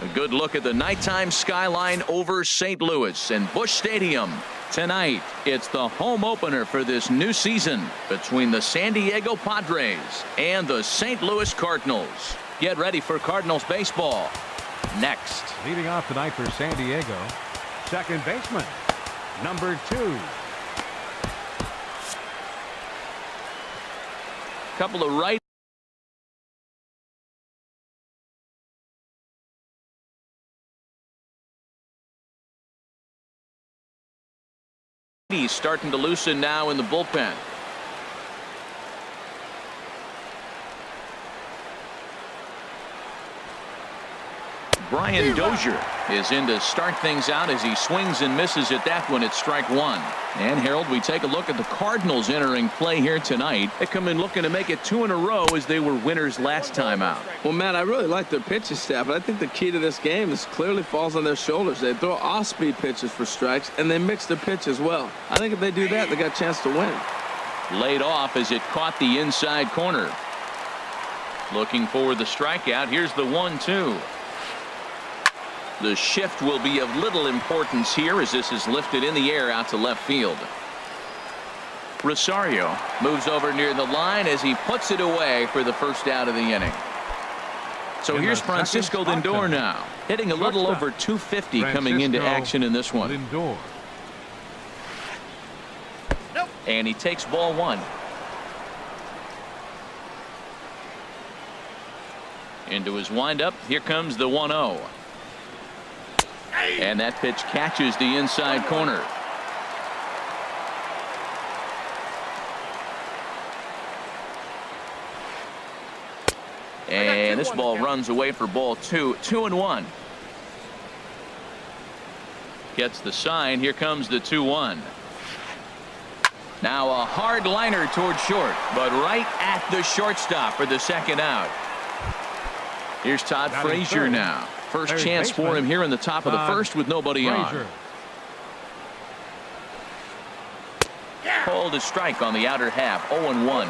A good look at the nighttime skyline over St. Louis and Busch Stadium. Tonight, it's the home opener for this new season between the San Diego Padres and the St. Louis Cardinals. Get ready for Cardinals baseball next. Leading off tonight for San Diego, second baseman, number 2. Couple of right. He's starting to loosen now in the bullpen. Brian Dozier is in to start things out as he swings and misses at that one at strike 1. And Harold, we take a look at the Cardinals entering play here tonight. They come in looking to make it 2 in a row as they were winners last time out. Well, Matt, I really like their pitching staff, but I think the key to this game is clearly falls on their shoulders. They throw off-speed pitches for strikes, and they mix their pitch as well. I think if they do that, they got a chance to win. Laid off as it caught the inside corner. Looking for the strikeout. Here's the 1-2. The shift will be of little importance here as this is lifted in the air out to left field. Rosario moves over near the line as he puts it away for the first out of the inning. So here's Francisco Lindor now, hitting a little over 250 coming into action in this one. And he takes ball 1. Into his windup. Here comes the 1-0. And that pitch catches the inside corner. And this ball runs away for ball 2. 2-1. Gets the sign. Here comes the 2-1. Now a hard liner toward short, but right at the shortstop for the second out. Here's Todd Frazier now. First chance for him here in the top of the first with nobody on. Called a strike on the outer half. 0-1.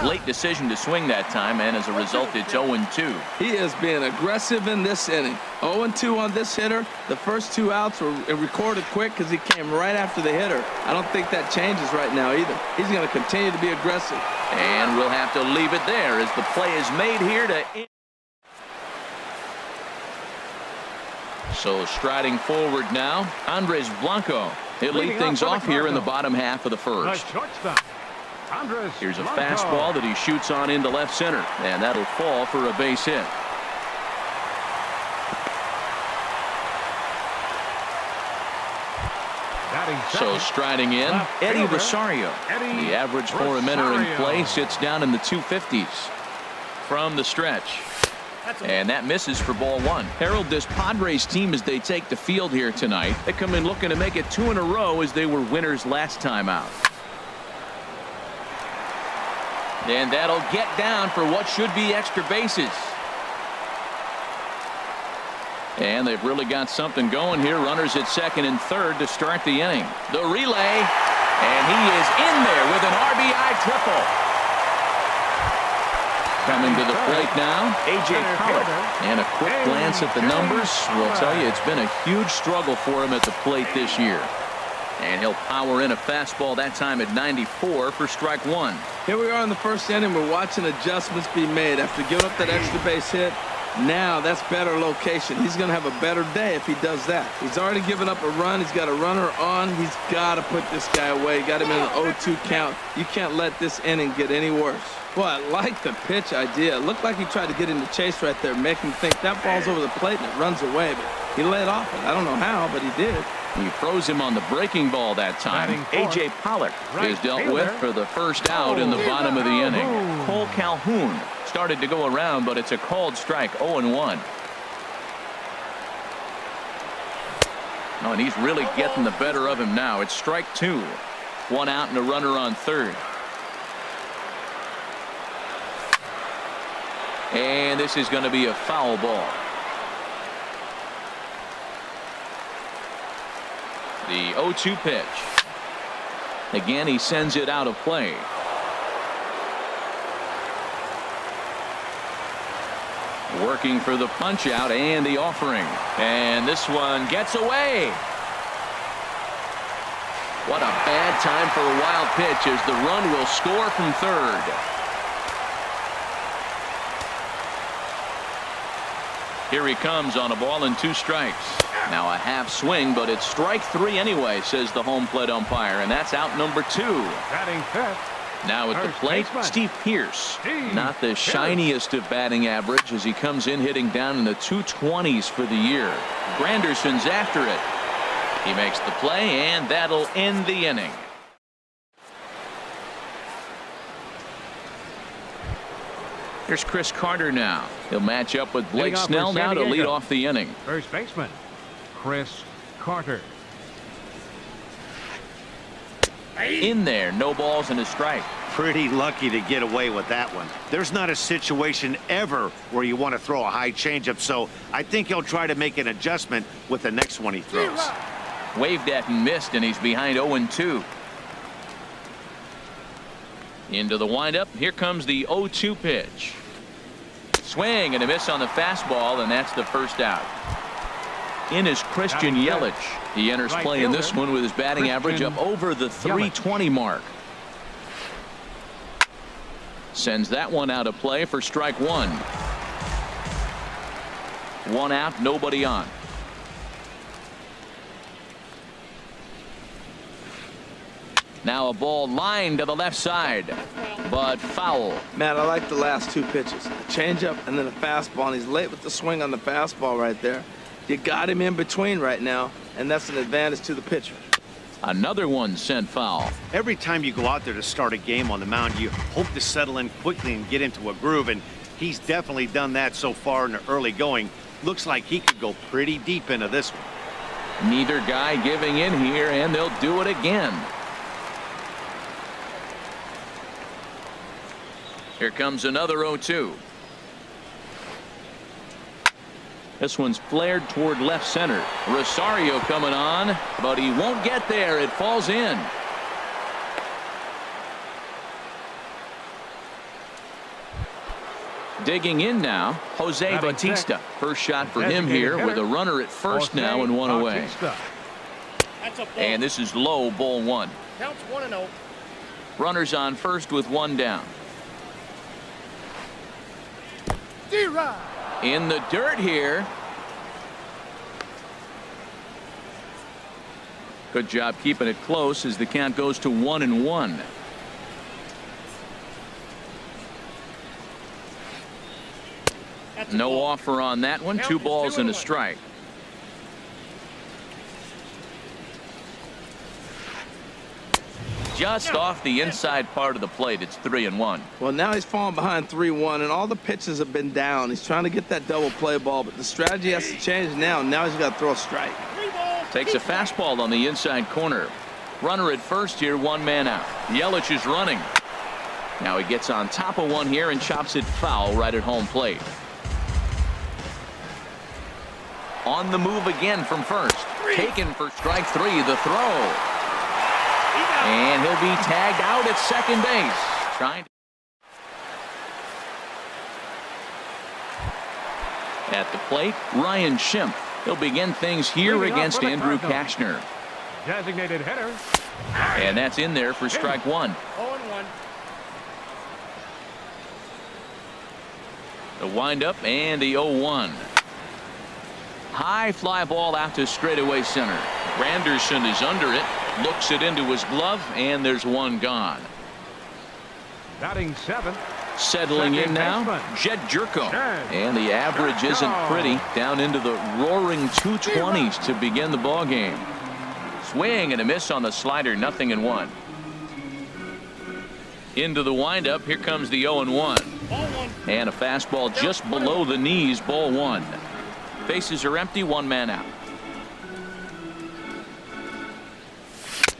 Late decision to swing that time, and as a result, it's 0-2. He is being aggressive in this inning. 0-2 on this hitter. The first 2 outs were recorded quick because he came right after the hitter. I don't think that changes right now either. He's going to continue to be aggressive. And we'll have to leave it there as the play is made here to end. So striding forward now, Andres Blanco. He'll lead things off here in the bottom half of the first. Here's a fastball that he shoots on into left center, and that'll fall for a base hit. So striding in, Eddie Rosario. The average for him entering play sits down in the 250s from the stretch. And that misses for ball 1. Harold, this Padres team as they take the field here tonight, they come in looking to make it 2 in a row as they were winners last time out. And that'll get down for what should be extra bases. And they've really got something going here. Runners at second and third to start the inning. The relay, and he is in there with an RBI triple. Coming to the plate now, A.J. Pollock. And a quick glance at the numbers will tell you it's been a huge struggle for him at the plate this year. And he'll power in a fastball that time at 94 for strike 1. Here we are in the first inning. We're watching adjustments be made after giving up that extra base hit. Now that's better location. He's going to have a better day if he does that. He's already given up a run. He's got a runner on. He's got to put this guy away. Got him in an 0-2 count. You can't let this inning get any worse. Well, I like the pitch idea. It looked like he tried to get into chase right there, make him think that ball's over the plate and it runs away. But he laid off it. I don't know how, but he did. He froze him on the breaking ball that time. A.J. Pollock is dealt with for the first out in the bottom of the inning. Cole Calhoun started to go around, but it's a called strike. 0-1. Oh, and he's really getting the better of him now. It's strike 2. 1 out and a runner on third. And this is going to be a foul ball. The 0-2 pitch. Again, he sends it out of play. Working for the punch out and the offering. And this one gets away. What a bad time for a wild pitch as the run will score from third. Here he comes on a ball and 2 strikes. Now a half swing, but it's strike 3 anyway, says the home plate umpire, and that's out number 2. Batting fifth. Now at the plate, Steve Pearce. Not the shiniest of batting average as he comes in hitting down in the 220s for the year. Granderson's after it. He makes the play, and that'll end the inning. Here's Chris Carter now. He'll match up with Blake Snell now to lead off the inning. First baseman, Chris Carter. In there, no balls and a strike. Pretty lucky to get away with that one. There's not a situation ever where you want to throw a high changeup, so I think he'll try to make an adjustment with the next one he throws. Waved at and missed, and he's behind 0-2. Into the windup. Here comes the 0-2 pitch. Swing and a miss on the fastball, and that's the first out. In is Christian Yelich. He enters play in this one with his batting average up over the 320 mark. Sends that one out of play for strike 1. 1 out, nobody on. Now a ball lined to the left side, but foul. Man, I like the last 2 pitches. A changeup and then a fastball, and he's late with the swing on the fastball right there. You got him in between right now, and that's an advantage to the pitcher. Another one sent foul. Every time you go out there to start a game on the mound, you hope to settle in quickly and get into a groove, and he's definitely done that so far in the early going. Looks like he could go pretty deep into this one. Neither guy giving in here, and they'll do it again. Here comes another 0-2. This one's flared toward left center. Rosario coming on, but he won't get there. It falls in. Digging in now, Jose Bautista. First shot for him here with a runner at first now and 1 away. And this is low, ball 1. Counts 1-0. Runners on first with 1 down. In the dirt here. Good job keeping it close as the count goes to 1-1. No offer on that one. 2 balls and a strike. Just off the inside part of the plate. It's 3-1. Well, now he's falling behind 3-1, and all the pitches have been down. He's trying to get that double play ball, but the strategy has to change now. Now he's got to throw a strike. Takes a fastball on the inside corner. Runner at first here, 1 man out. Yelich is running. Now he gets on top of one here and chops it foul right at home plate. On the move again from first. Taken for strike 3, the throw. And he'll be tagged out at second base. Trying to... At the plate, Ryan Schimpf. He'll begin things here against Andrew Kashner. Designated hitter. And that's in there for strike 1. 0-1. The windup and the 0-1. High fly ball out to straightaway center. Granderson is under it. Looks it into his glove, and there's 1 gone. Batting 7th. Settling in now, Jed Jerko. And the average isn't pretty. Down into the roaring 220s to begin the ball game. Swing and a miss on the slider, 0-1. Into the windup, here comes the 0-1. And a fastball just below the knees, ball 1. Bases are empty, 1 man out.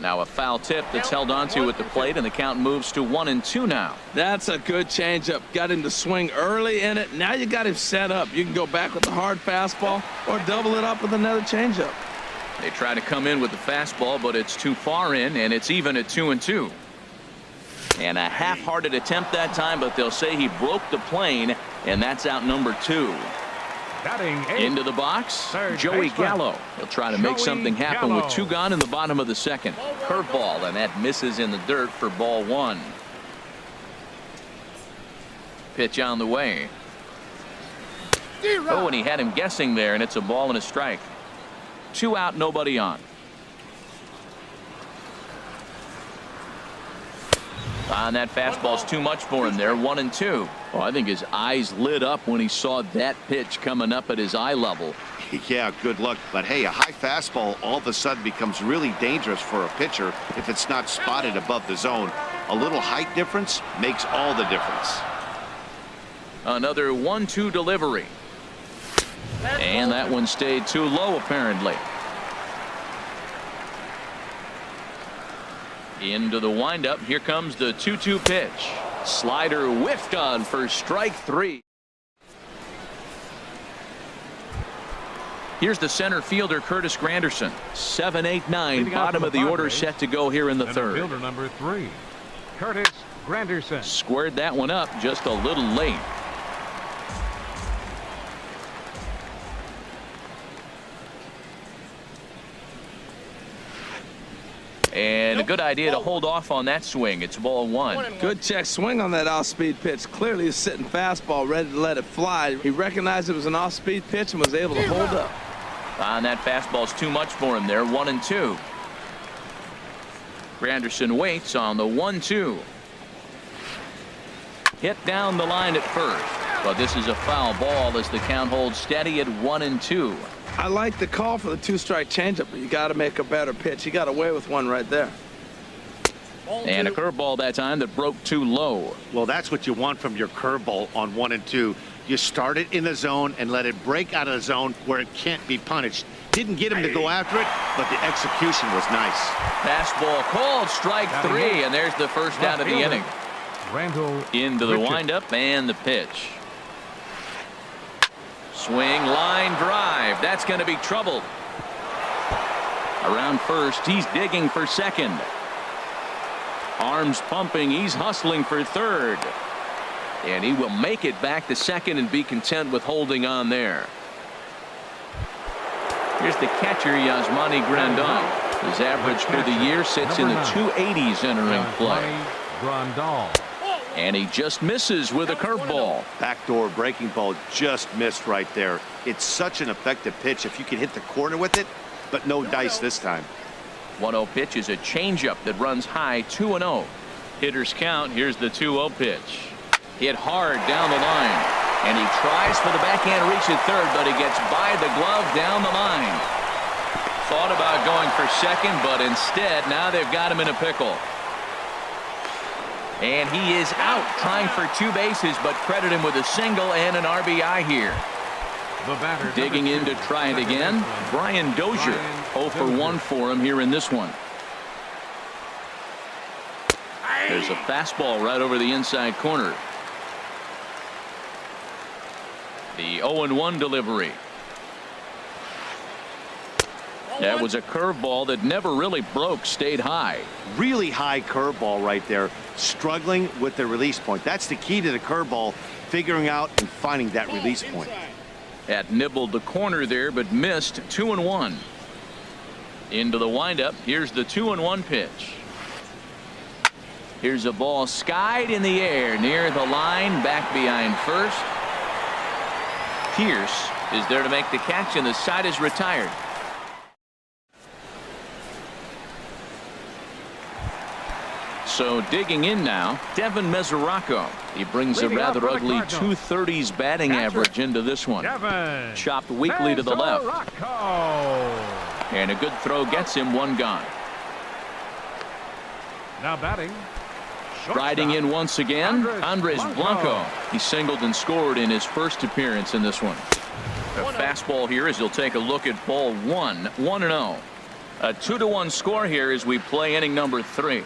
Now a foul tip that's held onto at the plate, and the count moves to 1-2 now. That's a good changeup. Got him to swing early in it. Now you got him set up. You can go back with the hard fastball or double it up with another changeup. They try to come in with the fastball, but it's too far in, and it's even at 2-2. And a half-hearted attempt that time, but they'll say he broke the plane, and that's out number 2. Into the box, Joey Gallo. He'll try to make something happen with 2 gone in the bottom of the second. Curveball, and that misses in the dirt for ball 1. Pitch on the way. Oh, and he had him guessing there, and it's a ball and a strike. 2 out, nobody on. And that fastball's too much for him there. 1-2. Well, I think his eyes lit up when he saw that pitch coming up at his eye level. Yeah, good luck. But hey, a high fastball all of a sudden becomes really dangerous for a pitcher if it's not spotted above the zone. A little height difference makes all the difference. Another 1-2 delivery. And that one stayed too low, apparently. Into the windup. Here comes the 2-2 pitch. Slider whiffed on for strike 3. Here's the center fielder, Curtis Granderson. 7, 8, 9. Bottom of the order set to go here in the third. Fielder number 3, Curtis Granderson. Squared that one up just a little late. And a good idea to hold off on that swing. It's ball 1. Good check swing on that off-speed pitch. Clearly a sitting fastball ready to let it fly. He recognized it was an off-speed pitch and was able to hold up. And that fastball's too much for him there. 1-2. Granderson waits on the 1-2. Hit down the line at first. But this is a foul ball as the count holds steady at 1-2. I like the call for the 2-strike changeup, but you got to make a better pitch. He got away with one right there. And a curveball that time that broke too low. Well, that's what you want from your curveball on 1 and 2. You start it in the zone and let it break out of the zone where it can't be punished. Didn't get him to go after it, but the execution was nice. Fastball called, strike 3, and there's the first out of the inning. Into the windup and the pitch. Swing, line drive. That's going to be trouble. Around first, he's digging for second. Arms pumping, he's hustling for third. And he will make it back to second and be content with holding on there. Here's the catcher, Yasmani Grandal. His average for the year sits in the 280s entering play. And he just misses with a curveball. Backdoor breaking ball just missed right there. It's such an effective pitch if you can hit the corner with it, but no dice this time. 1-0 pitch is a changeup that runs high, 2-0. Hitters count. Here's the 2-0 pitch. Hit hard down the line. And he tries for the backhand reach at third, but he gets by the glove down the line. Thought about going for second, but instead, now they've got him in a pickle. And he is out trying for 2 bases, but credit him with a single and an RBI here. Digging in to try it again, Brian Dozier. 0 for 1 for him here in this one. There's a fastball right over the inside corner. The 0-1 delivery. That was a curveball that never really broke, stayed high. Really high curveball right there, struggling with the release point. That's the key to the curveball, figuring out and finding that release point. That nibbled the corner there, but missed. 2-1. Into the windup. Here's the 2-1 pitch. Here's a ball skied in the air near the line, back behind first. Pierce is there to make the catch, and the side is retired. So digging in now, Devin Mesoraco. He brings a rather ugly 230s batting average into this one. Chopped weakly to the left. And a good throw gets him 1 gone. Now batting. Riding in once again, Andres Blanco. He singled and scored in his first appearance in this one. A fastball here as he'll take a look at ball 1. 1-0. A 2-1 score here as we play inning number 3.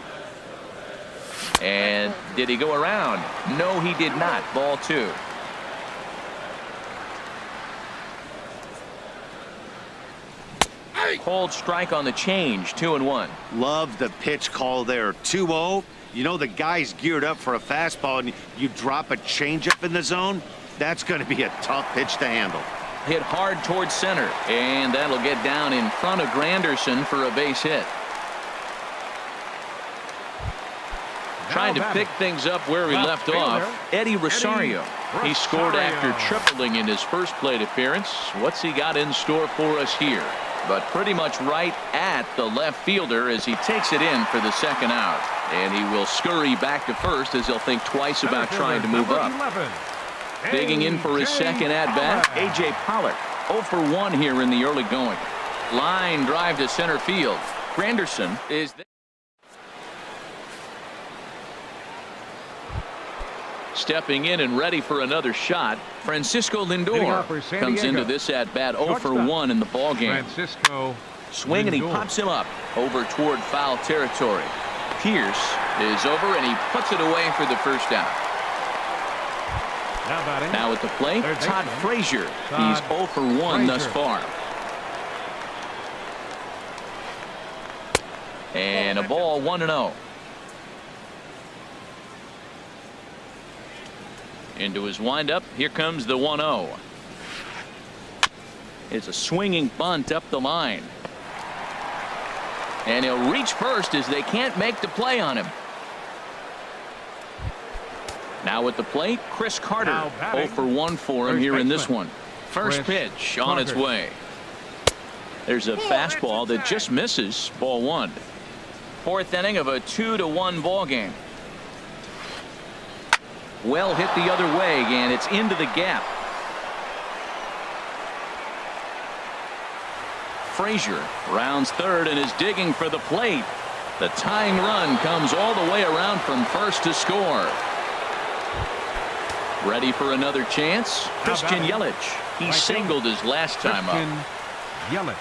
And did he go around? No, he did not. Ball 2. Cold strike on the change, 2-1. Love the pitch call there. 2-0. You know the guy's geared up for a fastball, and you drop a changeup in the zone. That's going to be a tough pitch to handle. Hit hard towards center, and that'll get down in front of Granderson for a base hit. Trying to pick things up where we left off, Eddie Rosario. He scored after tripling in his first plate appearance. What's he got in store for us here? But pretty much right at the left fielder as he takes it in for the second out. And he will scurry back to first as he'll think twice about trying to move up. Digging in for his second at-bat, A.J. Pollock. 0 for 1 here in the early going. Line drive to center field. Granderson is there. Stepping in and ready for another shot, Francisco Lindor comes into this at-bat 0 for 1 in the ballgame. Swing and he pops him up over toward foul territory. Pierce is over and he puts it away for the first out. Now at the plate, Todd Frazier. He's 0 for 1 thus far. And a ball, 1-0. Into his windup, here comes the 1-0. It's a swinging bunt up the line. And he'll reach first as they can't make the play on him. Now at the plate, Chris Carter. 0 for 1 for him here in this one. First pitch on its way. There's a fastball that just misses. Ball 1. Fourth inning of a 2-1 ball game. Well hit the other way, and it's into the gap. Frazier rounds third and is digging for the plate. The tying run comes all the way around from first to score. Ready for another chance? Christian Yelich. He singled his last time up.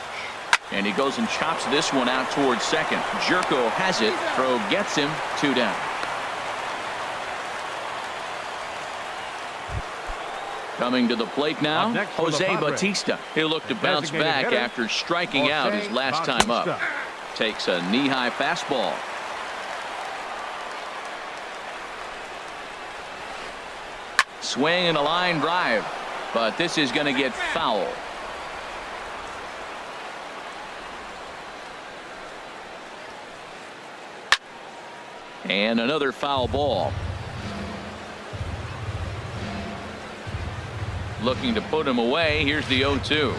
And he goes and chops this one out towards second. Jerko has it. Throw gets him. 2 down. Coming to the plate now, Jose Bautista. He'll look to bounce back after striking out his last time up. Takes a knee-high fastball. Swing and a line drive, but this is going to get foul. And another foul ball. Looking to put him away. Here's the 0-2.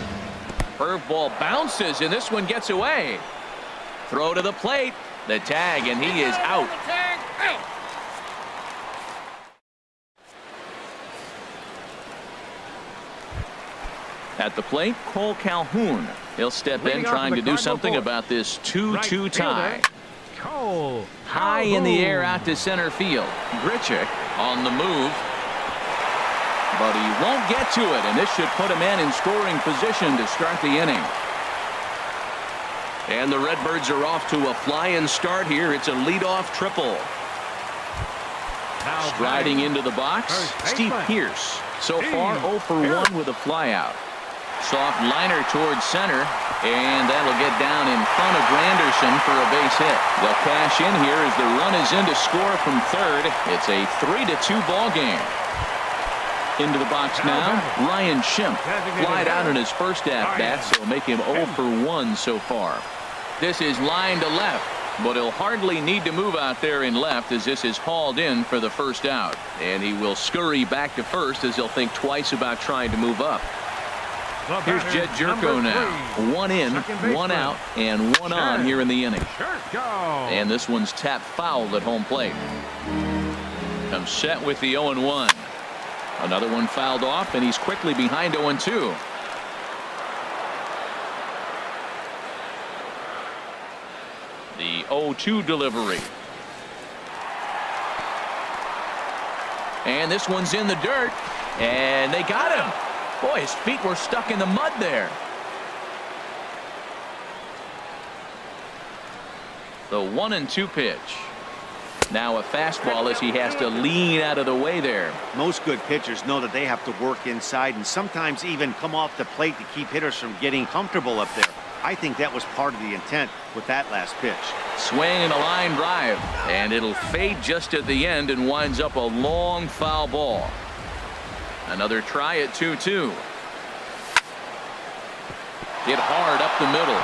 Curveball bounces, and this one gets away. Throw to the plate. The tag, and he is out. At the plate, Cole Calhoun. He'll step in trying to do something about this 2-2 tie. High in the air out to center field. Grichuk on the move. But he won't get to it, and this should put him in scoring position to start the inning. And the Redbirds are off to a flying start here. It's a leadoff triple. Striding into the box, Steve Pierce. So far 0 for 1 with a flyout. Soft liner towards center, and that'll get down in front of Granderson for a base hit. They'll cash in here as the run is in to score from third. It's a 3-2 ball game. Into the box now, Ryan Schimpf. Flied out in his first at-bat, so make him 0 for 1 so far. This is line to left, but he'll hardly need to move out there in left as this is hauled in for the first out. And he will scurry back to first as he'll think twice about trying to move up. Here's Jed Jerko now. 1 in, 1 out, and 1 on here in the inning. And this one's tapped foul at home plate. Comes set with the 0-1. Another one fouled off, and he's quickly behind 0-2. The 0-2 delivery. And this one's in the dirt, and they got him. Boy, his feet were stuck in the mud there. The 1-2 pitch. Now a fastball as he has to lean out of the way there. Most good pitchers know that they have to work inside and sometimes even come off the plate to keep hitters from getting comfortable up there. I think that was part of the intent with that last pitch. Swing and a line drive, and it'll fade just at the end and winds up a long foul ball. Another try at 2-2. Hit hard up the middle.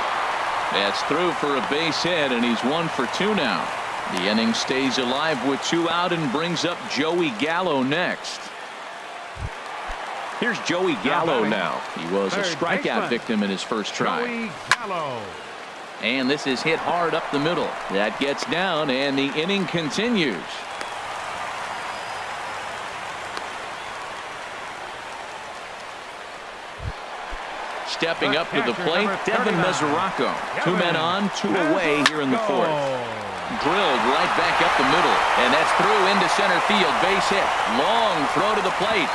That's through for a base hit, and he's 1 for 2 now. The inning stays alive with 2 out and brings up Joey Gallo next. Here's Joey Gallo now. He was a strikeout victim in his first try. Joey Gallo. And this is hit hard up the middle. That gets down, and the inning continues. Stepping up to the plate, Devin Mesoraco. 2 men on, 2 away here in the 4th. Drilled right back up the middle, and that's through into center field. Base hit. Long throw to the plate.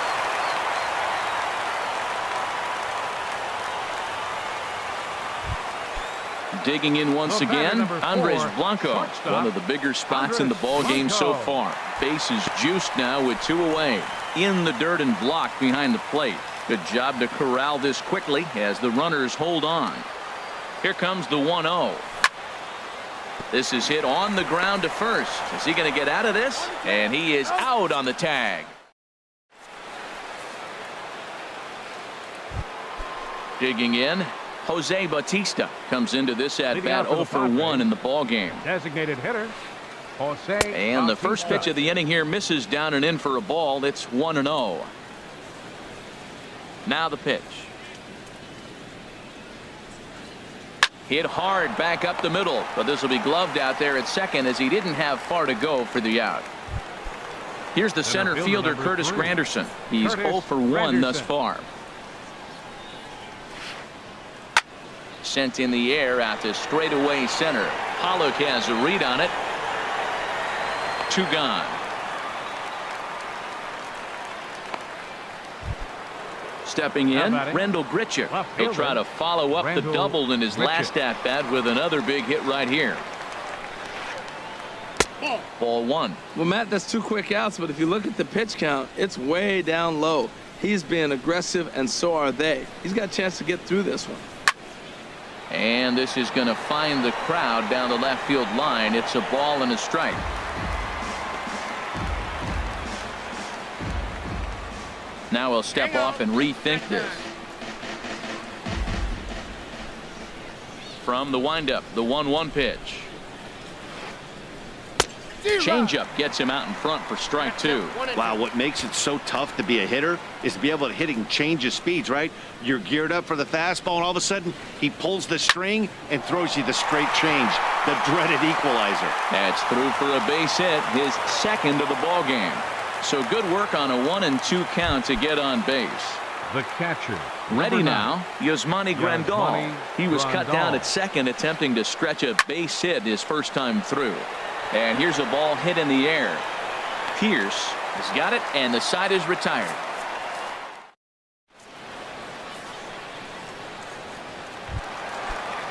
Digging in once again, Andres Blanco. One of the bigger spots in the ball game so far. Base is juiced now with 2 away. In the dirt and blocked behind the plate. Good job to corral this quickly as the runners hold on. Here comes the 1-0. This is hit on the ground to first. Is he going to get out of this? And he is out on the tag. Digging in, Jose Bautista comes into this at bat 0 for 1 in the ball game. Designated hitter, Jose And the Bautista. first pitch of the inning here misses down and in for a ball. It's 1-0. Now the pitch. Hit hard back up the middle, but this will be gloved out there at second as he didn't have far to go for the out. Here's the center fielder, Curtis Granderson. He's 0 for 1 thus far. Sent in the air out to straightaway center. Pollock has a read on it. 2 gone. Stepping in, Rendell Grichuk. He'll try to follow up the double in his last at bat with another big hit right here. Ball 1. Well, Matt, that's 2 quick outs, but if you look at the pitch count, it's way down low. He's being aggressive, and so are they. He's got a chance to get through this one. And this is going to find the crowd down the left field line. It's a ball and a strike. Now he'll step off and rethink this. From the windup, the 1-1 pitch. Changeup gets him out in front for strike 2. Wow, what makes it so tough to be a hitter is to be able to hit and change his speeds, right? You're geared up for the fastball, and all of a sudden, he pulls the string and throws you the straight change, the dreaded equalizer. That's through for a base hit, his second of the ball game. So good work on a 1-2 count to get on base. The catcher. Ready now, Yasmani Grandal. He was cut Grandal. down at second, attempting to stretch a base hit his first time through. And here's a ball hit in the air. Pierce has got it, and the side is retired.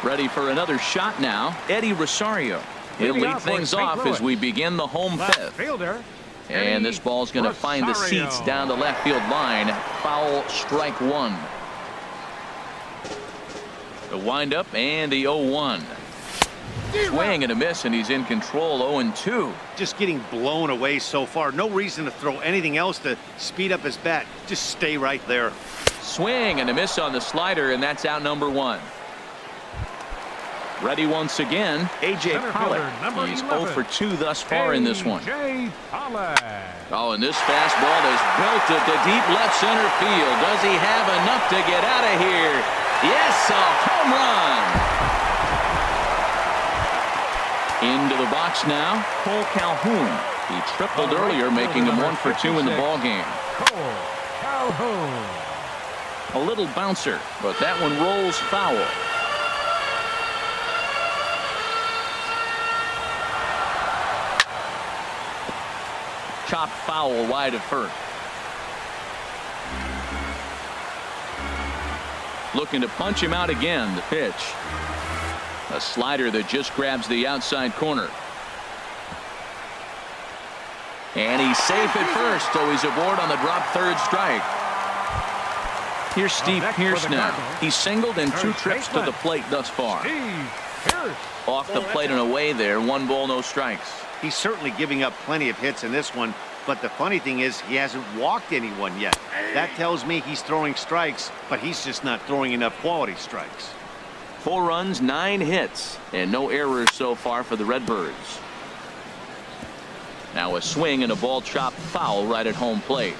Ready for another shot now, Eddie Rosario. He'll lead things off as we begin the home fifth. Fielder. And this ball's going to find the seats down the left field line. Foul, strike 1. The windup and the 0-1. Swing and a miss, and he's in control. 0-2. Just getting blown away so far. No reason to throw anything else to speed up his bat. Just stay right there. Swing and a miss on the slider, and that's out number 1. Ready once again, A.J. Pollock. He's 0 for 2 thus far in this one. A.J. Pollock. Oh, and this fastball is belted to deep left center field. Does he have enough to get out of here? Yes, a home run. Into the box now, Cole Calhoun. He tripled earlier, making him 1 for 2 in the ball game. Cole Calhoun. A little bouncer, but that one rolls foul. Chopped foul wide of first. Looking to punch him out again. The pitch. A slider that just grabs the outside corner. And he's safe at first, so he's aboard on the drop third strike. Here's Steve next for Pierce the now. Cardinals. He's singled in 2 Third trips to baseman. the plate thus far. Steve Pierce. Off the plate and away there. 1 ball, no strikes. He's certainly giving up plenty of hits in this one, but the funny thing is he hasn't walked anyone yet. That tells me he's throwing strikes, but he's just not throwing enough quality strikes. 4 runs, 9 hits, and no errors so far for the Redbirds. Now a swing and a ball chopped foul right at home plate.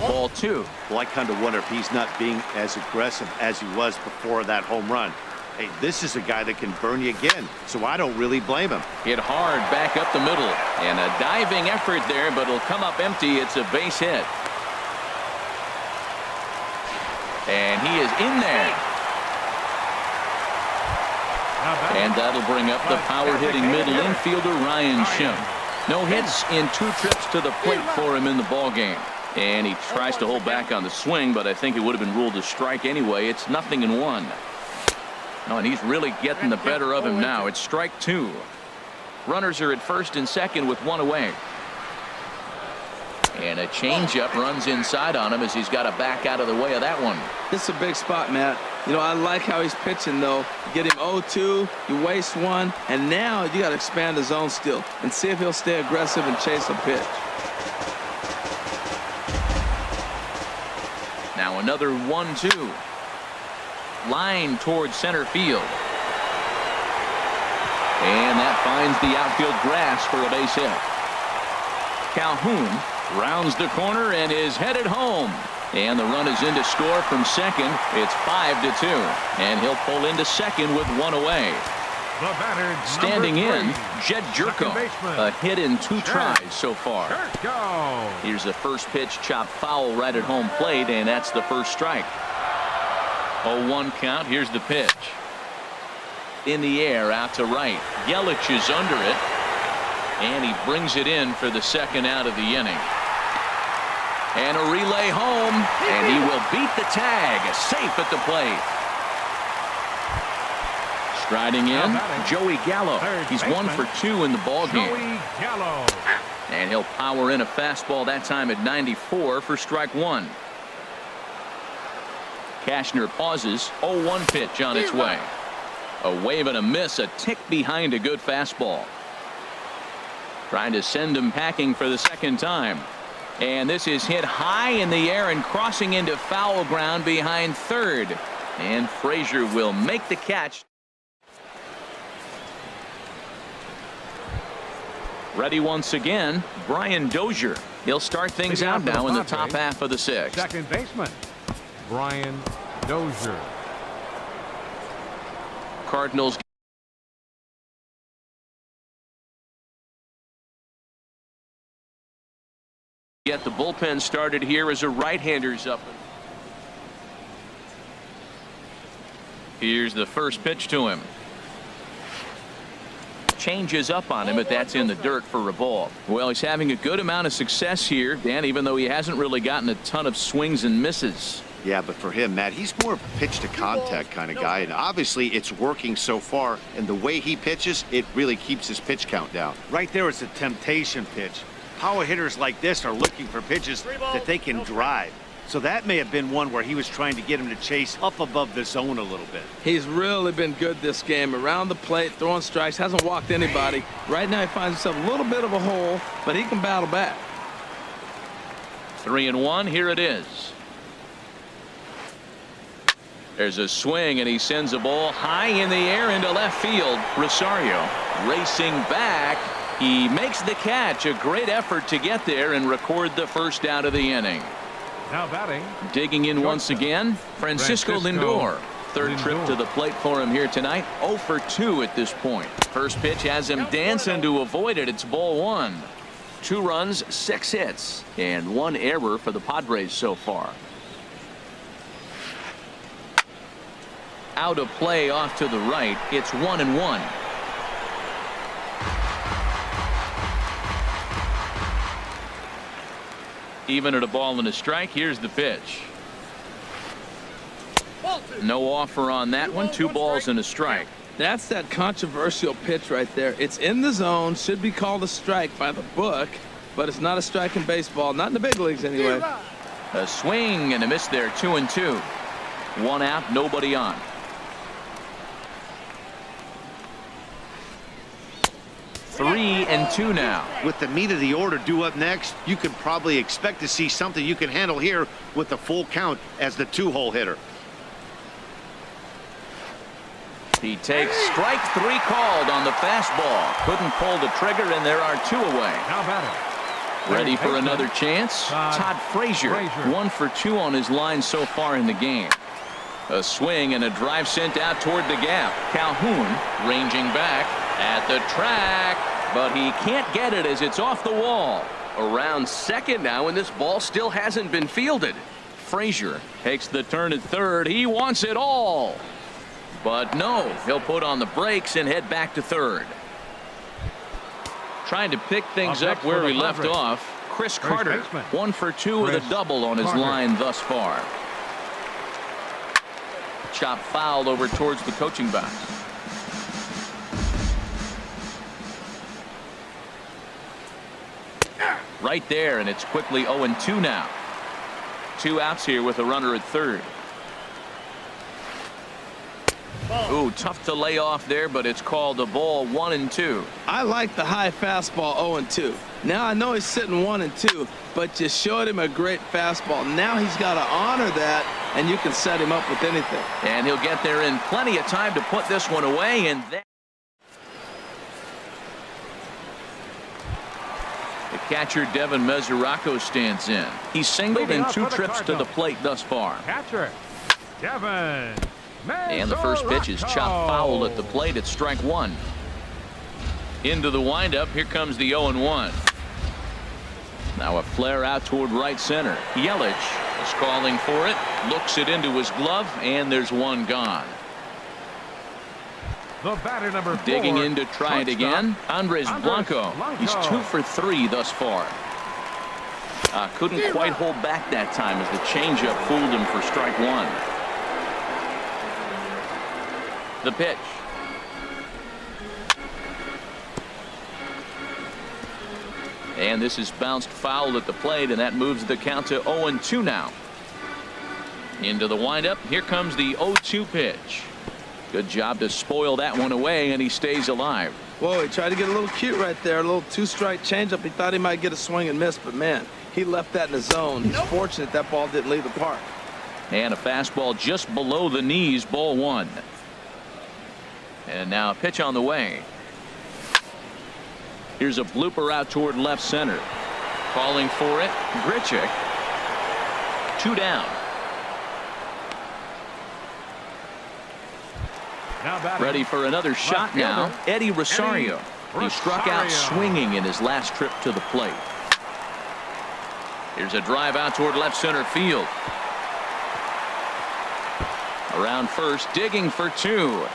Ball 2. Well, I kind of wonder if he's not being as aggressive as he was before that home run. Hey, this is a guy that can burn you again, so I don't really blame him. Hit hard back up the middle, and a diving effort there, but it'll come up empty. It's a base hit. And he is in there. And that'll bring up the power-hitting middle infielder, Ryan Schimpf. No hits in 2 trips to the plate for him in the ballgame. And he tries to hold back on the swing, but I think it would have been ruled a strike anyway. It's 0-1. Oh, and he's really getting the better of him now. It's strike 2. Runners are at first and second with 1 away. And a changeup runs inside on him as he's got to back out of the way of that one. This is a big spot, Matt. You know, I like how he's pitching, though. You get him 0-2, you waste 1, and now you got to expand the zone still and see if he'll stay aggressive and chase a pitch. Now another 1-2. Line towards center field. And that finds the outfield grass for a base hit. Calhoun rounds the corner and is headed home. And the run is in to score from second. It's 5-2. And he'll pull into second with 1 away. The batter, Standing in, Jed Second Jerko. baseman. A hit in 2 tries so far. Jerko. Here's the first pitch, chopped foul right at home plate, and that's the first strike. 0-1 count. Here's the pitch. In the air, out to right. Yelich is under it, and he brings it in for the second out of the inning. And a relay home, and he will beat the tag. Safe at the plate. Striding in, Joey Gallo. He's 1 for 2 in the ballgame. Joey Gallo. And he'll power in a fastball that time at 94 for strike 1. Cashner pauses. 0-1 pitch on its way. A wave and a miss, a tick behind a good fastball. Trying to send him packing for the second time. And this is hit high in the air and crossing into foul ground behind third. And Frazier will make the catch. Ready once again, Brian Dozier. He'll start things out now in the top half of the 6th. Second baseman, Brian Dozier. Cardinals get the bullpen started here as a right-hander's up. Here's the first pitch to him. Changes up on him, but that's in the dirt for a ball. Well, he's having a good amount of success here, Dan, even though he hasn't really gotten a ton of swings and misses. Yeah, but for him, Matt, he's more of a pitch to contact kind of guy, and obviously it's working so far, and the way he pitches, it really keeps his pitch count down. Right there is a temptation pitch. Power hitters like this are looking for pitches that they can drive. So that may have been one where he was trying to get him to chase up above the zone a little bit. He's really been good this game. Around the plate, throwing strikes, hasn't walked anybody. Right now he finds himself a little bit of a hole, but he can battle back. 3-1, here it is. There's a swing, and he sends a ball high in the air into left field. Rosario racing back. He makes the catch. A great effort to get there and record the first out of the inning. Now batting. Digging in once again, Francisco Lindor. Third trip to the plate for him here tonight. 0 for 2 at this point. First pitch has him dancing to avoid it. It's ball 1. 2 runs, 6 hits, and 1 error for the Padres so far. Out of play off to the right. It's 1-1. Even at a ball and a strike. Here's the pitch. No offer on that one. 2 balls and a strike. That's that controversial pitch right there. It's in the zone, should be called a strike by the book, but it's not a striking baseball. Not in the big leagues anyway. A swing and a miss there. 2-2. One out, nobody on. Three and two now. With the meat of the order due up next, you can probably expect to see something you can handle here with the full count as the 2-hole hitter. He takes strike 3 called on the fastball. Couldn't pull the trigger, and there are 2 away. Now batting. Ready for another chance? Todd Frazier. 1 for 2 on his line so far in the game. A swing and a drive sent out toward the gap. Calhoun ranging back at the track, but he can't get it as it's off the wall. Around second now, and this ball still hasn't been fielded. Frazier takes the turn at third. He wants it all. But no, he'll put on the brakes and head back to third. Trying to pick things up where he left off. Chris Carter, 1 for 2 with a double on his line thus far. Chop foul over towards the coaching box. Right there, and it's quickly 0-2 now. 2 outs here with a runner at third. Ooh, tough to lay off there, but it's called a ball. 1-2. I like the high fastball 0-2. Now I know he's sitting 1-2, but you showed him a great fastball. Now he's got to honor that, and you can set him up with anything. And he'll get there in plenty of time to put this one away, and that. The catcher Devin Mesoraco stands in. He's singled in 2 trips to the plate thus far. Catcher Devin. And the first pitch is chopped foul at the plate at strike 1. Into the windup. Here comes the 0-1. Now a flare out toward right center. Yelich is calling for it. Looks it into his glove, and there's one gone. The batter number 4. Digging in to try it again. Andres Blanco. He's 2 for 3 thus far. Couldn't quite hold back that time as the changeup fooled him for strike 1. The pitch. And this is bounced foul at the plate, and that moves the count to 0-2 now. Into the windup. Here comes the 0-2 pitch. Good job to spoil that one away, and he stays alive. Whoa, he tried to get a little cute right there. A little 2-strike changeup. He thought he might get a swing and miss, but man, he left that in the zone. He's fortunate that ball didn't leave the park. And a fastball just below the knees, ball 1. And now a pitch on the way. Here's a blooper out toward left center. Calling for it, Grichuk. 2 down. Ready for another shot now. Eddie Rosario. He struck out swinging in his last trip to the plate. Here's a drive out toward left center field. Around first, digging for 2.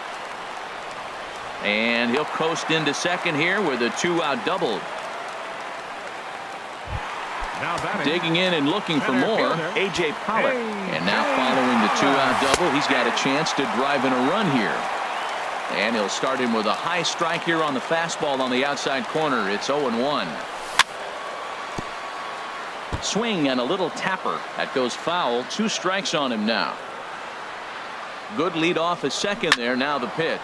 And he'll coast into second here with a 2-out double. Digging in and looking for more, A.J. Pollock. And now following the 2-out double, he's got a chance to drive in a run here. And he'll start him with a high strike here on the fastball on the outside corner. It's 0-1. Swing and a little tapper. That goes foul. 2 strikes on him now. Good lead off a second there. Now the pitch.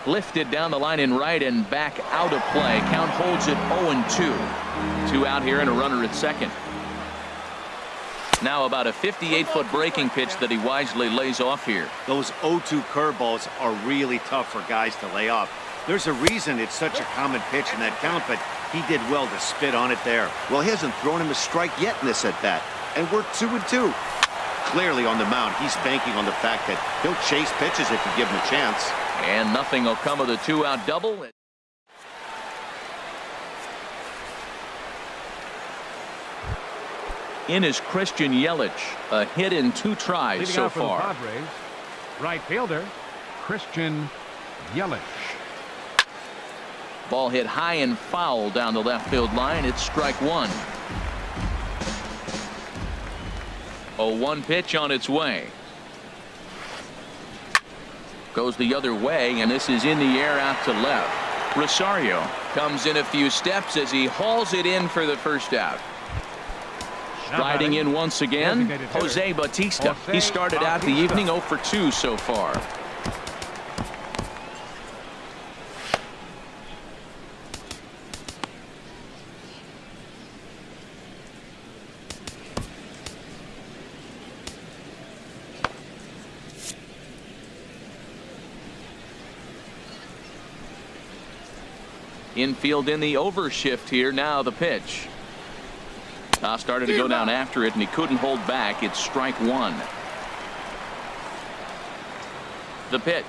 Lifted down the line in right and back out of play. Count holds it 0-2. 2 out here and a runner at second. Now about a 58-foot breaking pitch that he wisely lays off here. Those 0-2 curveballs are really tough for guys to lay off. There's a reason it's such a common pitch in that count, but he did well to spit on it there. Well, he hasn't thrown him a strike yet in this at-bat, and we're 2-2. Clearly on the mound, he's banking on the fact that he'll chase pitches if you give him a chance. And nothing will come of the 2-out double. In is Christian Yelich, a hit in 2 tries so far. Padres, right fielder Christian Yelich. Ball hit high and foul down the left field line. It's strike 1. 0-1 pitch on its way. Goes the other way, and this is in the air out to left. Rosario Comes in a few steps as he hauls it in for the first out. Striding in once again, Jose Bautista. He started out the evening 0 for 2 so far. Infield in the overshift here. Now the pitch. Started to go down after it, and he couldn't hold back. It's strike one. The pitch.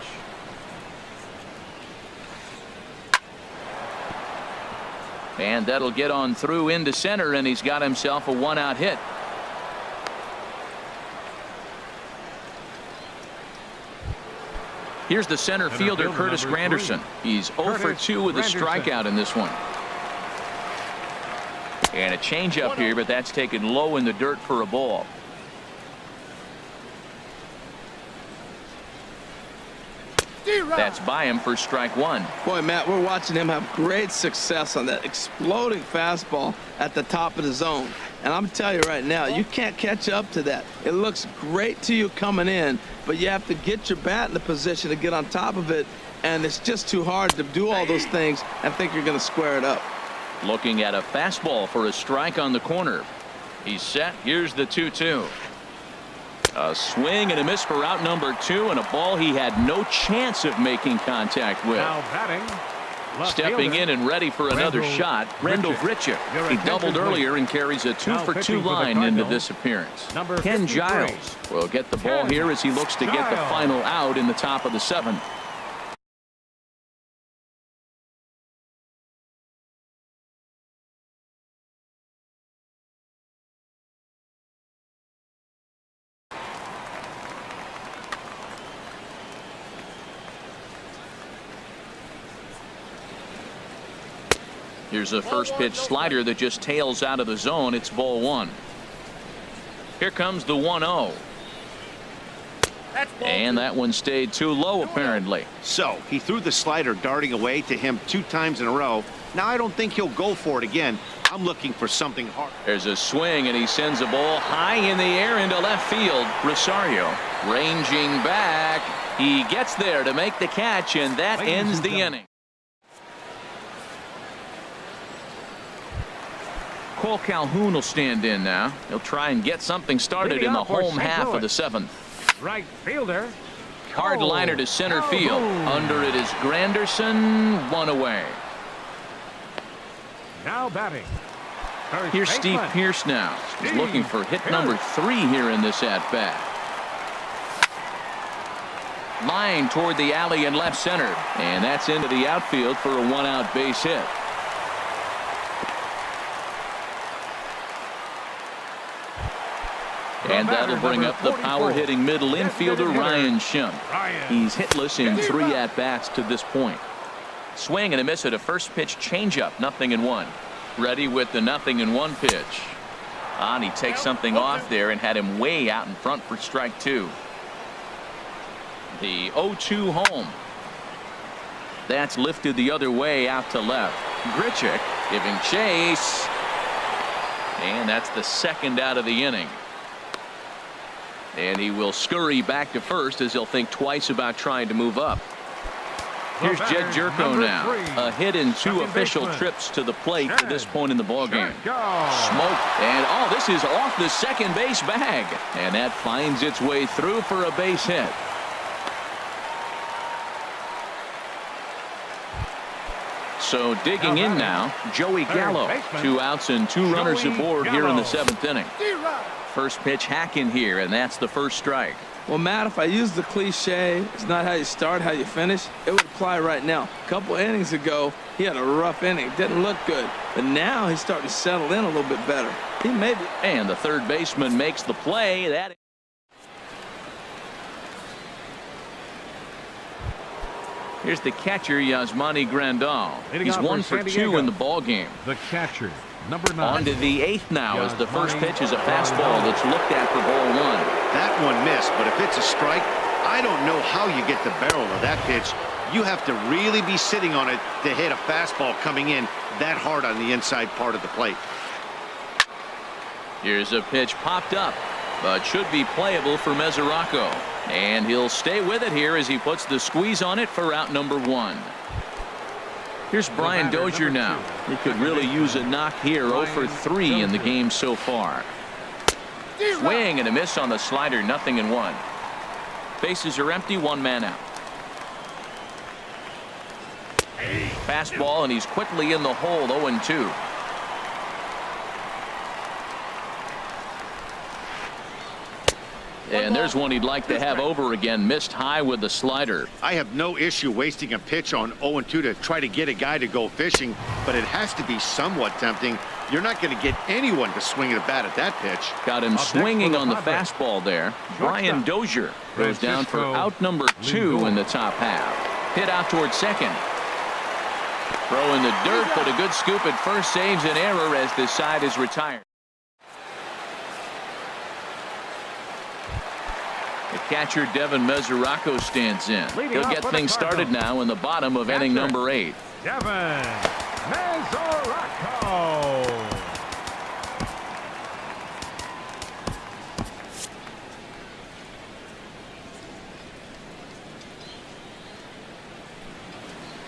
And that'll get on through into center, and he's got himself a one-out hit. Here's the center fielder, Curtis Granderson. He's 0 for 2 with a strikeout in this one. And a changeup here, but that's taken low in the dirt for a ball. That's by him for strike one. Boy, Matt, we're watching him have great success on that exploding fastball at the top of the zone. And I'm telling you right now, you can't catch up to that. It looks great to you coming in, but you have to get your bat in the position to get on top of it. And it's just too hard to do all those things and think you're going to square it up. Looking at a fastball for a strike on the corner. He's set. Here's the 2-2. A swing and a miss for out number 2, and a ball he had no chance of making contact with. Now batting, stepping in and ready for another shot, Rendell Grichuk. He doubled earlier and carries a 2 for 2 line into this appearance. Ken Giles will get the ball here as he looks to get the final out in the top of the 7th. Here's a first pitch slider that just tails out of the zone. It's ball 1. Here comes the 1-0. And that one stayed too low, apparently. So he threw the slider darting away to him 2 times in a row. Now I don't think he'll go for it again. I'm looking for something hard. There's a swing, and he sends a ball high in the air into left field. Rosario ranging back. He gets there to make the catch, and that ends the inning. Cole Calhoun will stand in now. He'll try and get something started in the home half of the 7th. Right fielder. Hard liner to center field. Under it is Granderson. 1 away. Now batting. Here's Steve Pearce now. He's looking for hit number 3 here in this at-bat. Line toward the alley in left center. And that's into the outfield for a 1-out base hit. And that'll bring up the power-hitting middle infielder, Ryan Schimpf. He's hitless in 3 at-bats to this point. Swing and a miss at a first pitch changeup, 0-1. Ready with the 0-1 pitch. And he takes something off there and had him way out in front for strike 2. The 0-2 home. That's lifted the other way out to left. Grichuk giving chase. And that's the 2nd out of the inning. And he will scurry back to first as he'll think twice about trying to move up. Here's Jed Jerko now. A hit in 2 official trips to the plate to this point in the ballgame. Smoke. And this is off the second base bag. And that finds its way through for a base hit. So digging in now, Joey Gallo. 2 outs and 2 runners aboard here in the 7th inning. First pitch hack in here, and that's the first strike. Well, Matt, if I use the cliche, it's not how you start, how you finish, it would apply right now. A couple innings ago, he had a rough inning. Didn't look good. But now he's starting to settle in a little bit better. He may be. And the third baseman makes the play. Here's the catcher, Yasmani Grandal. He's 1 for 2 in the ball game. The catcher, number 9. On to the 8th now as the first pitch is a fastball that's looked at for ball 1. That one missed, but if it's a strike, I don't know how you get the barrel of that pitch You have to really be sitting on it to hit a fastball coming in that hard on the inside part of the plate. Here's a pitch popped up, but should be playable for Mesoraco. And he'll stay with it here as he puts the squeeze on it for out number 1. Here's Brian Dozier now. He could really use a knock here. 0 for 3 in the game so far. Swing and a miss on the slider. 0-1. Bases are empty. 1 man out. Fastball, and he's quickly in the hole. 0-2. And there's one he'd like to have over again. Missed high with the slider. I have no issue wasting a pitch on 0-2 to try to get a guy to go fishing, but it has to be somewhat tempting. You're not going to get anyone to swing at a bat at that pitch. Got him swinging on the fastball there. Brian Dozier goes down for out number 2 in the top half. Hit out towards second. Throw in the dirt, but a good scoop at first saves an error as the side is retired. The catcher Devin Mesoraco stands in. He'll get things started now in the bottom of inning number 8. Devin Mesoraco.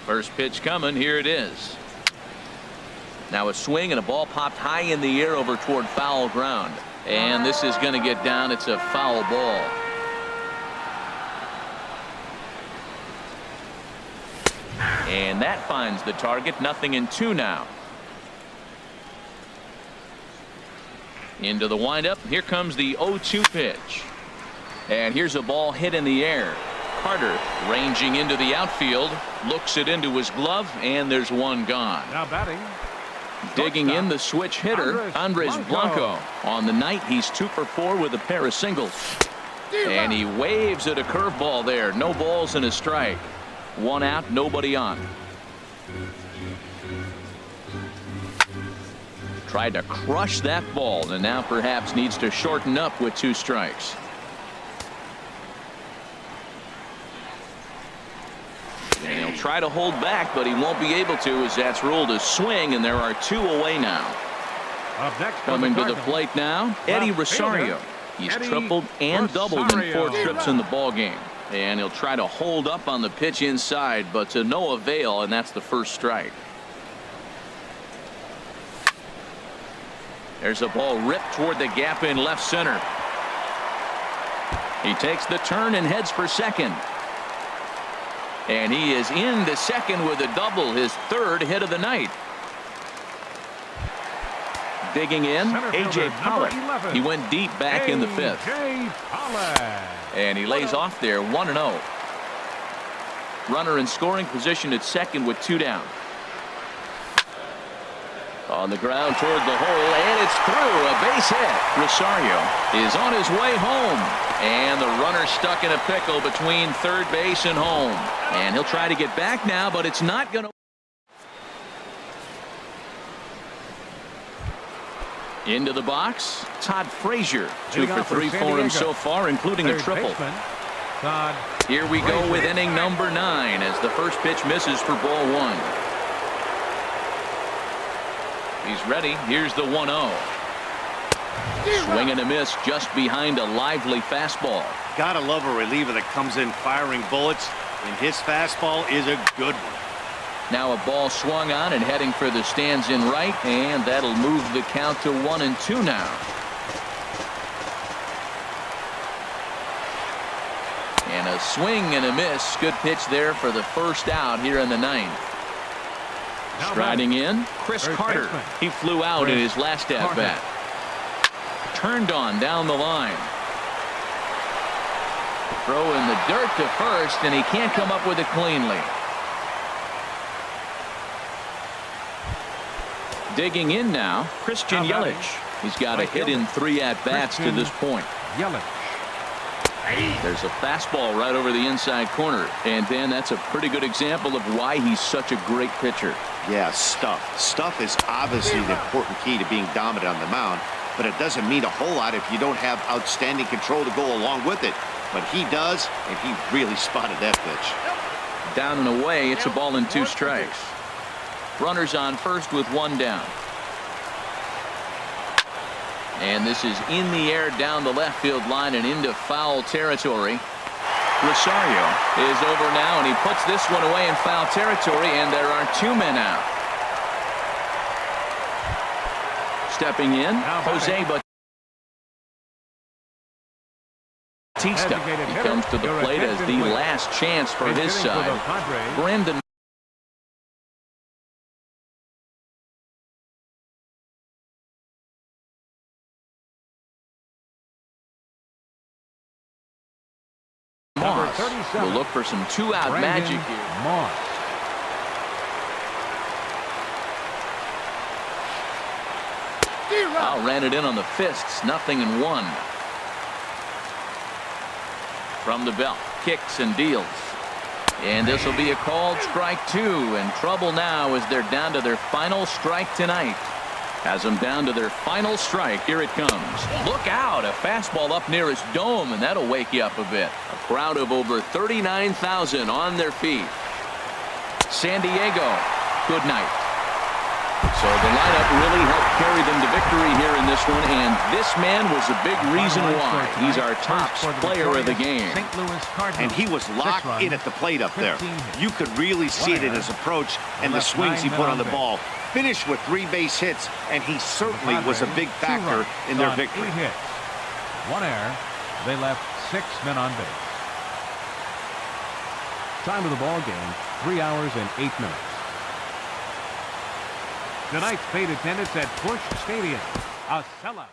First pitch coming. Here it is. Now a swing and a ball popped high in the air over toward foul ground. And this is going to get down. It's a foul ball. And that finds the target. 0-2 now. Into the windup. Here comes the 0-2 pitch. And here's a ball hit in the air. Carter ranging into the outfield. Looks it into his glove. And there's one gone. Now batting. Digging in the switch hitter, Andres Blanco. On the night, he's 2 for 4 with a pair of singles. And he waves at a curveball there. No balls and a strike. 1 out, nobody on. Tried to crush that ball and now perhaps needs to shorten up with 2 strikes. And he'll try to hold back, but he won't be able to as that's ruled a swing, and there are 2 away now. Up next Coming to the plate now, Eddie Rosario. He's tripled and doubled in 4 trips in the ball game. And he'll try to hold up on the pitch inside, but to no avail, and that's the first strike. There's a ball ripped toward the gap in left center. He takes the turn and heads for second. And he is into second with a double, his 3rd hit of the night. Digging in, A.J. Pollock. He went deep back in the 5th. And he lays off there, 1-0. Runner in scoring position at second with 2 down. On the ground toward the hole, and it's through. A base hit. Rosario is on his way home. And the runner stuck in a pickle between third base and home. And he'll try to get back now, but it's not going to. Into the box, Todd Frazier. 2 for 3 for him so far, including a triple. Here we go with inning number 9 as the first pitch misses for ball 1. He's ready. Here's the 1-0. Swing and a miss just behind a lively fastball. Gotta love a reliever that comes in firing bullets, and his fastball is a good one. Now a ball swung on and heading for the stands in right, and that'll move the count to 1-2 now. And a swing and a miss. Good pitch there for the first out here in the 9th. Striding in, Chris Carter. He flew out in his last at-bat. Turned on down the line. Throw in the dirt to first, and he can't come up with it cleanly. Digging in now, Christian Yelich. He's got a hit in 3 at-bats to this point. There's a fastball right over the inside corner, and Dan, that's a pretty good example of why he's such a great pitcher. Yeah, stuff. Stuff is obviously the important key to being dominant on the mound, but it doesn't mean a whole lot if you don't have outstanding control to go along with it. But he does, and he really spotted that pitch. Down and away, it's a ball and 2 strikes. Runners on first with 1 down. And this is in the air down the left field line and into foul territory. Rosario is over now, and he puts this one away in foul territory, and there are 2 men out. Stepping in, Jose Bautista. He comes to the plate as the last chance for his side. Brendan will look for some 2-out magic here. Ran it in on the fists. 0-1. From the belt, kicks and deals. And this will be a called strike 2. And trouble now as they're down to their final strike tonight. Has them down to their final strike. Here it comes. Look out. A fastball up near his dome, and that'll wake you up a bit. A crowd of over 39,000 on their feet. San Diego, good night. So the lineup really helped carry them to victory here in this one, and this man was a big reason why. He's our top player of the game. And he was locked in at the plate up there. You could really see it in his approach and the swings he put on the ball. Finished with 3 base hits, and he certainly was a big factor in their victory. 3 hits, 1 error. They left 6 men on base. Time of the ball game, 3 hours and 8 minutes. Tonight's paid attendance at Busch Stadium, a sellout.